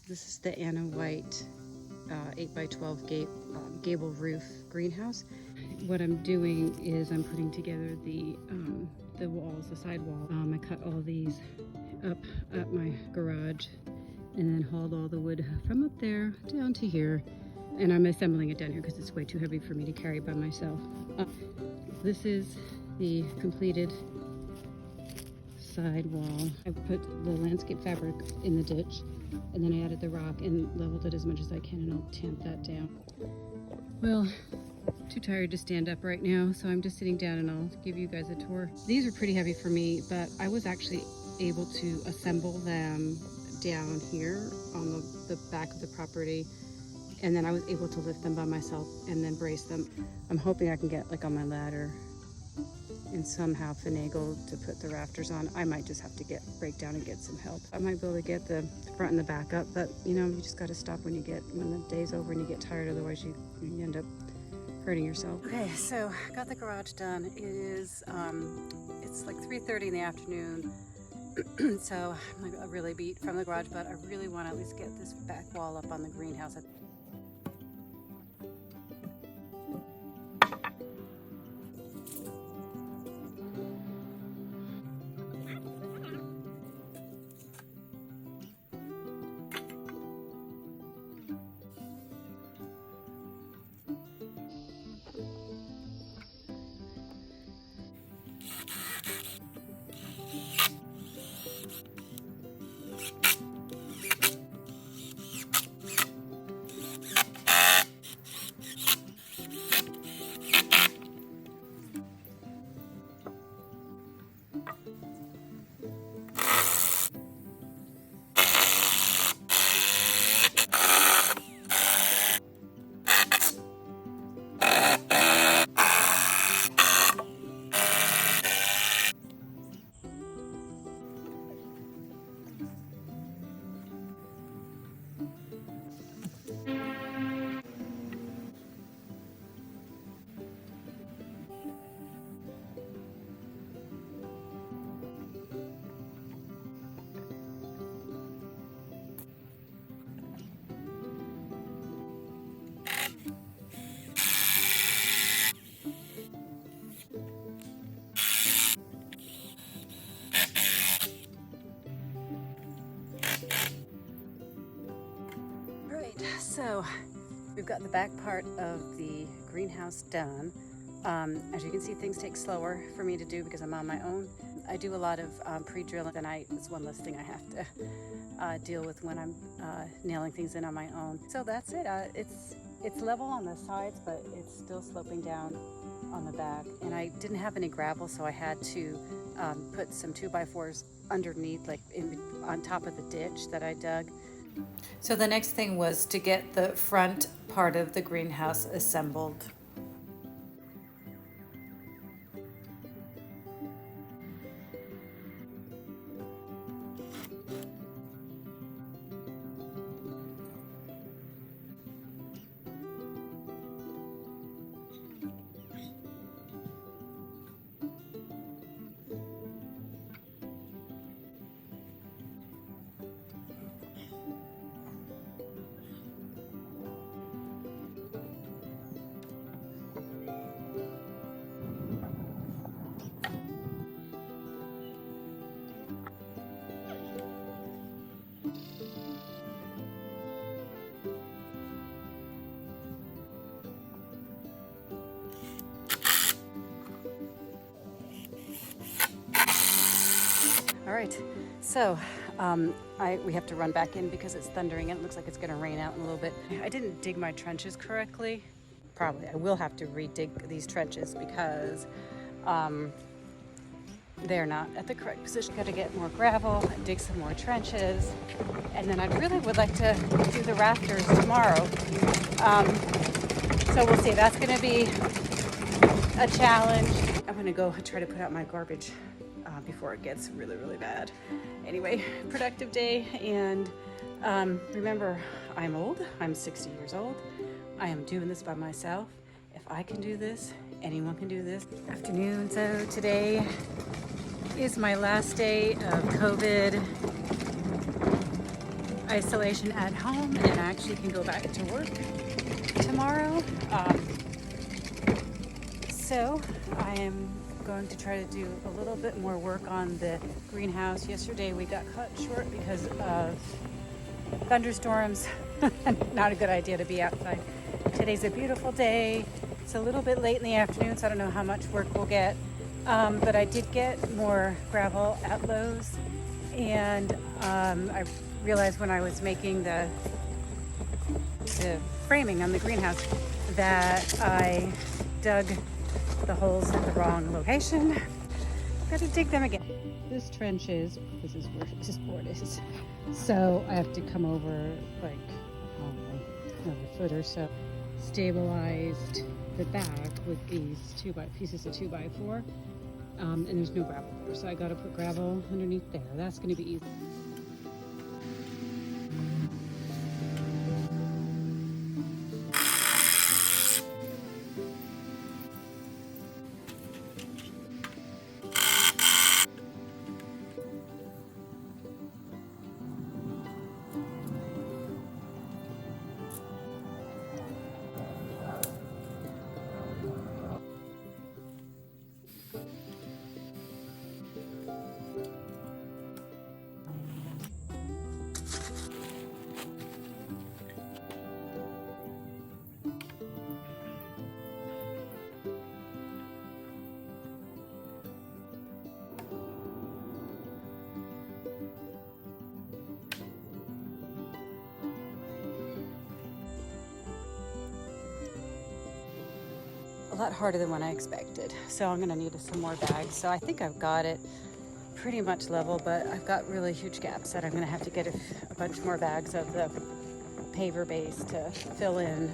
This is the Anna White 8x12 gable roof greenhouse. What I'm doing is I'm putting together the walls, the side wall. I cut all these up at my garage and then hauled all the wood from up there down to here. And I'm assembling it down here because it's way too heavy for me to carry by myself. This is the completed side wall. I put the landscape fabric in the ditch, and then I added the rock and leveled it as much as I can, and I'll tamp that down. Well, too tired to stand up right now, so I'm just sitting down and I'll give you guys a tour. These are pretty heavy for me, but I was actually able to assemble them down here on the back of the property, and then I was able to lift them by myself and then brace them. I'm hoping I can get like on my ladder and somehow finagle to put the rafters on. I might just have to break down and get some help. I might be able to get the front and the back up, but you know, you just got to stop when the day's over and you get tired, otherwise you end up hurting yourself. Okay, so got the garage done. It is it's like 3:30 in the afternoon. So I'm like really beat from the garage, but I really want to at least get this back wall up on the greenhouse. So we've got the back part of the greenhouse done. As you can see, things take slower for me to do because I'm on my own. I do a lot of pre-drilling, and it's one less thing I have to deal with when I'm nailing things in on my own. So that's it. It's level on the sides, but it's still sloping down on the back. And I didn't have any gravel, so I had to put some 2x4s underneath, like on top of the ditch that I dug. So the next thing was to get the front part of the greenhouse assembled. All right, so we have to run back in because it's thundering and it looks like it's gonna rain out in a little bit. I didn't dig my trenches correctly. Probably I will have to redig these trenches because they're not at the correct position. Got to get more gravel, dig some more trenches, and then I really would like to do the rafters tomorrow. So we'll see. That's going to be a challenge. I'm going to go try to put out my garbage before it gets really, really bad. Anyway, productive day, and remember, I'm old. I'm 60 years old. I am doing this by myself. If I can do this, anyone can do this. Afternoon, so today is my last day of COVID isolation at home and I actually can go back to work tomorrow. So I am going to try to do a little bit more work on the greenhouse. Yesterday we got cut short because of thunderstorms. Not a good idea to be outside. Today's a beautiful day. It's a little bit late in the afternoon, so I don't know how much work we'll get. But I did get more gravel at Lowe's, and I realized when I was making the framing on the greenhouse that I dug the holes in the wrong location. Gotta dig them again. This is where this board is. So I have to come over like another foot or so. Stabilized the back with these pieces of 2x4. And there's no gravel there. So I gotta put gravel underneath there. That's gonna be easy. A lot harder than what I expected. So I'm gonna need some more bags. So I think I've got it pretty much level, but I've got really huge gaps that I'm gonna have to get a bunch more bags of the paver base to fill in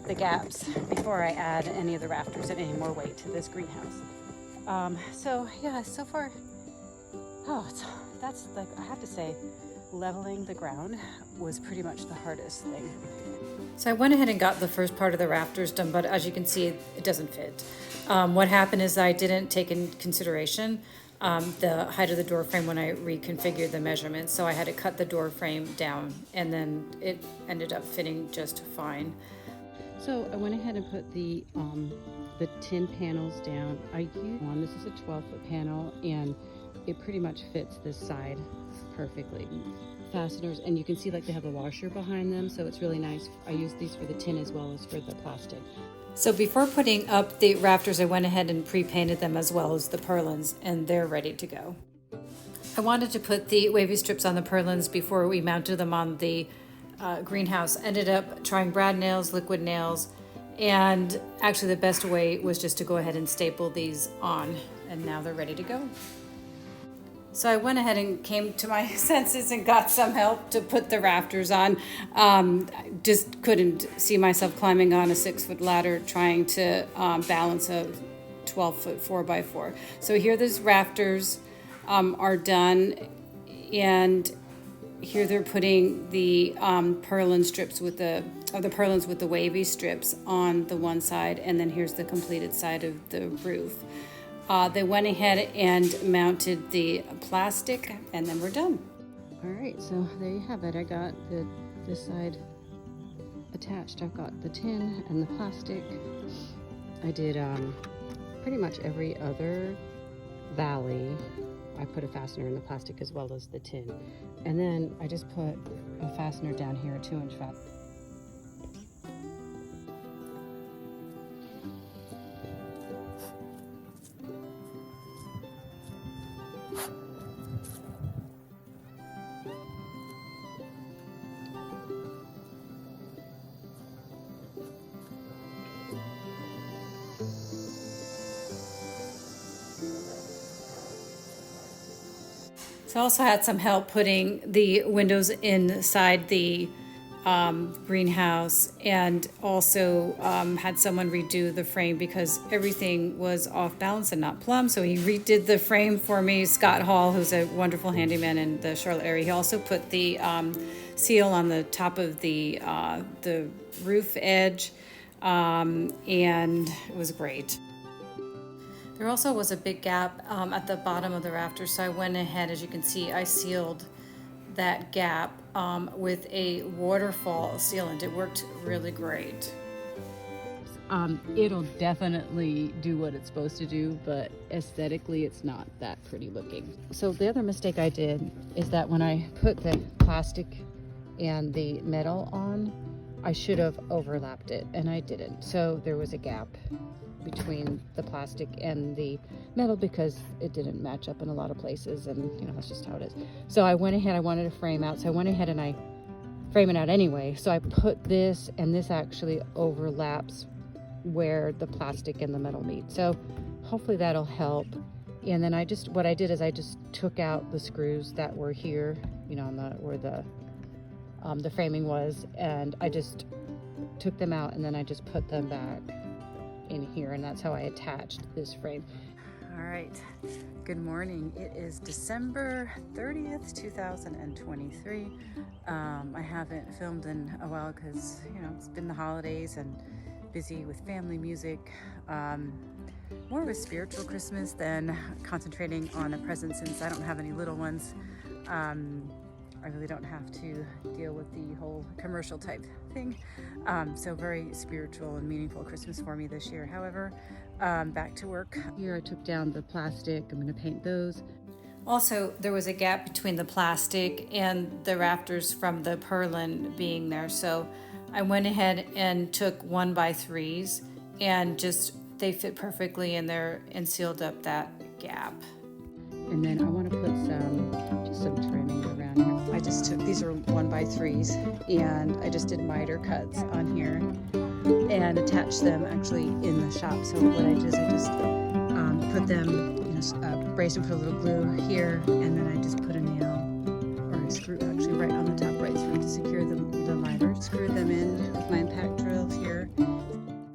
the gaps before I add any of the rafters and any more weight to this greenhouse. So yeah, so far, that's like, I have to say, leveling the ground was pretty much the hardest thing. So I went ahead and got the first part of the rafters done, but as you can see, it doesn't fit. What happened is I didn't take in consideration the height of the door frame when I reconfigured the measurements. So I had to cut the door frame down, and then it ended up fitting just fine. So I went ahead and put the tin panels down. I used one. This is a 12-foot panel, and it pretty much fits this side perfectly. Fasteners, and you can see like they have a washer behind them, so it's really nice. I use these for the tin as well as for the plastic. So before putting up the rafters, I went ahead and pre-painted them as well as the purlins, and they're ready to go. I wanted to put the wavy strips on the purlins before we mounted them on the greenhouse. Ended up trying brad nails, liquid nails, and actually the best way was just to go ahead and staple these on, and now they're ready to go. So I went ahead and came to my senses and got some help to put the rafters on. I just couldn't see myself climbing on a 6-foot ladder trying to balance a 12-foot 4x4. So here these rafters are done, and here they're putting the purlin strips with the purlins with the wavy strips on the one side, and then here's the completed side of the roof. They went ahead and mounted the plastic, and then we're done. All right, so there you have it. I got this side attached. I've got the tin and the plastic. I did pretty much every other valley. I put a fastener in the plastic as well as the tin. And then I just put a fastener down here, a 2-inch fastener. So I also had some help putting the windows inside the greenhouse, and also had someone redo the frame because everything was off balance and not plumb. So he redid the frame for me. Scott Hall, who's a wonderful handyman in the Charlotte area, he also put the seal on the top of the roof edge, and it was great. There also was a big gap at the bottom of the rafters, so I went ahead, as you can see, I sealed that gap with a waterfall sealant. It worked really great. It'll definitely do what it's supposed to do, but aesthetically it's not that pretty looking. So the other mistake I did is that when I put the plastic and the metal on, I should have overlapped it, and I didn't. So there was a gap between the plastic and the metal because it didn't match up in a lot of places, and you know, that's just how it is. So I went ahead, I wanted a frame out, so I went ahead and I frame it out anyway. So I put this, and this actually overlaps where the plastic and the metal meet. So hopefully that'll help. And then what I did is I just took out the screws that were here, you know, on where the framing was, and I just took them out, and then I just put them back in here, and that's how I attached this frame. All right, good morning. It is December 30th, 2023. I haven't filmed in a while because, you know, it's been the holidays and busy with family music. More of a spiritual Christmas than concentrating on a present, since I don't have any little ones. I really don't have to deal with the whole commercial type thing. So very spiritual and meaningful Christmas for me this year. However, back to work. Here I took down the plastic. I'm going to paint those. Also, there was a gap between the plastic and the rafters from the purlin being there. So I went ahead and took 1x3s and they fit perfectly in there and sealed up that gap. And then I want to put some trimming around here. I just took, these are 1x3s, and I just did miter cuts on here and attached them actually in the shop. So what I did is I just put them, you know, braced them, put a little glue here, and then I just put a nail or a screw actually right on the top right through to secure the miter. Screwed them in with my impact drill here.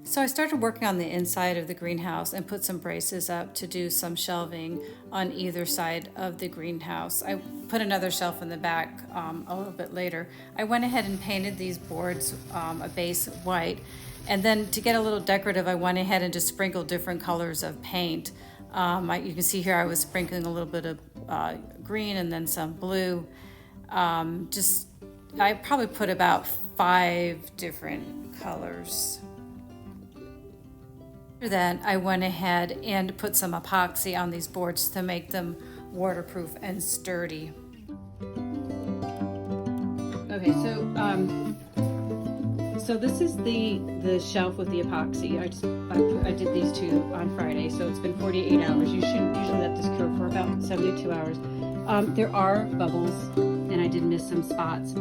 So I started working on the inside of the greenhouse and put some braces up to do some shelving on either side of the greenhouse. I put another shelf in the back a little bit later. I went ahead and painted these boards a base white, and then to get a little decorative, I went ahead and just sprinkled different colors of paint. You can see here I was sprinkling a little bit of green and then some blue. I probably put about 5 different colors. After that, I went ahead and put some epoxy on these boards to make them waterproof and sturdy. Okay, so this is the shelf with the epoxy. I did these two on Friday, so it's been 48 hours. You should usually let this cure for about 72 hours. There are bubbles, and I did miss some spots.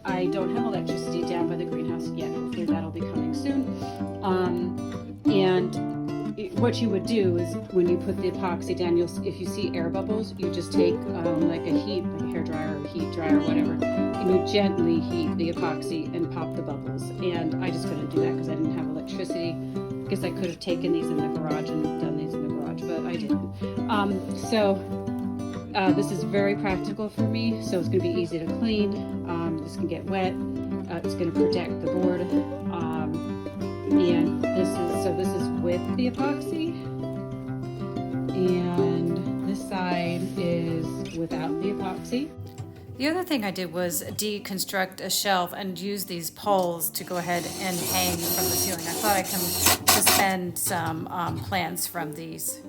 I don't have electricity down by the greenhouse yet. Hopefully that'll be coming soon. What you would do is when you put the epoxy down, if you see air bubbles, you just take like a hair dryer or heat dryer or whatever, and you gently heat the epoxy and pop the bubbles. And I just couldn't do that because I didn't have electricity. I guess I could have taken these in the garage and done these in the garage, but I didn't. This is very practical for me, so it's going to be easy to clean. This can get wet. It's going to protect the board. And this is with the epoxy, and this side is without the epoxy. The other thing I did was deconstruct a shelf and use these poles to go ahead and hang from the ceiling. I thought I can suspend some plants from these.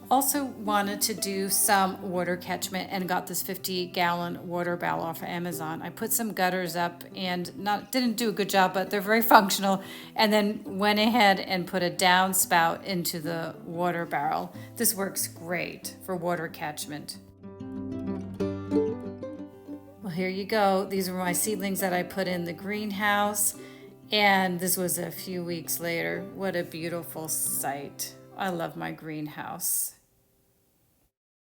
Also wanted to do some water catchment and got this 50-gallon water barrel off of Amazon. I put some gutters up and didn't do a good job, but they're very functional. And then went ahead and put a downspout into the water barrel. This works great for water catchment. Well, here you go. These were my seedlings that I put in the greenhouse. And this was a few weeks later. What a beautiful sight. I love my greenhouse.